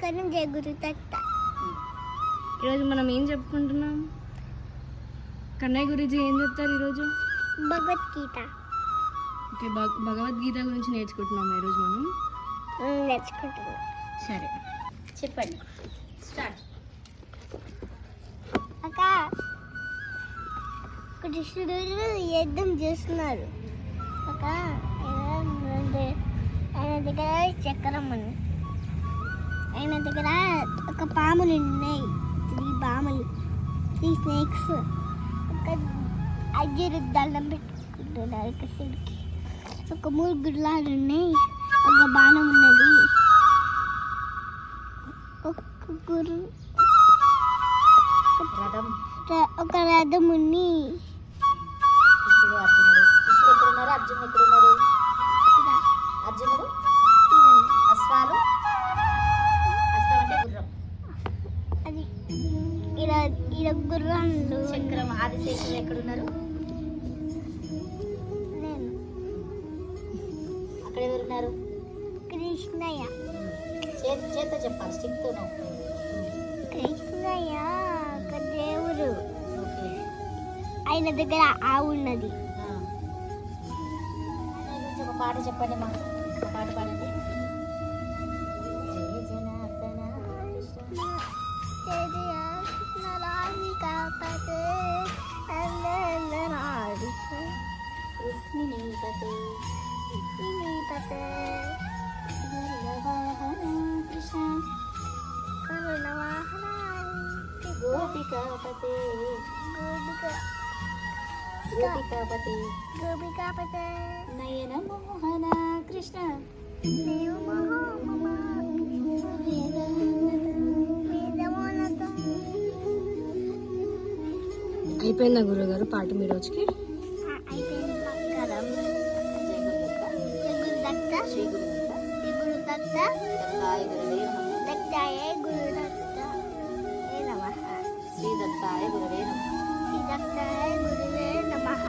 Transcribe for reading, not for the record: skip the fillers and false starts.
నమస్కారం. జై గురు దత్త. ఈరోజు మనం ఏం చెప్పుకుంటున్నాం? కన్నయ్య గురించి ఏం చెప్తారు ఈరోజు? భగవద్గీత. ఓకే, భగవద్గీత గురించి నేర్చుకుంటున్నాం ఈరోజు మనం. నేర్చుకుంటున్నాం. సరే చెప్పండి, స్టార్ట్. అక్క, కృష్ణుడు యుద్ధం చేస్తున్నారు. అక్క, ఆయన దగ్గర చక్రం ఉంది. ఆయన దగ్గర ఒక పాములు ఉన్నాయి, 3 పాములు, 3 స్నేక్స్. ఒక 5 దండం పెట్టుకుంటున్నారు కృష్ణుడికి. ఒక 3 గుర్రాలు ఉన్నాయి, ఒక బాణం ఉన్నది, ఒక రథం ఉంది. కృష్ణుడు అర్జునుడు. కృష్ణుడు ఎక్కడున్నారు? అర్జునుడు ఎక్కడున్నారు? అర్జునుడు అశ్వాలు. అశ్వం అంటే గుర్రం. అది ఇలా గుర్రాలు. చక్రం. ఆదిశేషుడు ఎక్కడున్నారు? నేను. అక్కడ ఎవరున్నారు? కృష్ణయ్య. చేత్తో చెప్పాలి, స్టిక్తోనూ. కృష్ణయ్య ఒక దేవుడు. ఓకే. ఆయన దగ్గర ఆవు ఉన్నది. ఒక పాట చెప్పండి మాకు, ఒక పాట పాడండి. జయ జనార్దన కృష్ణ రుక్మిణీ పతే వాహన కృష్ణ గోపికాపతే గోపికాపతే నయన మోహన కృష్ణ. అయిపోయిందా గురుగారు పాట మీ రోజుకి? అయిపోయింది. పక్కరం. జయ గురుదత్త. శ్రీ గురు దత్త. శ్రీ గురుదత్త.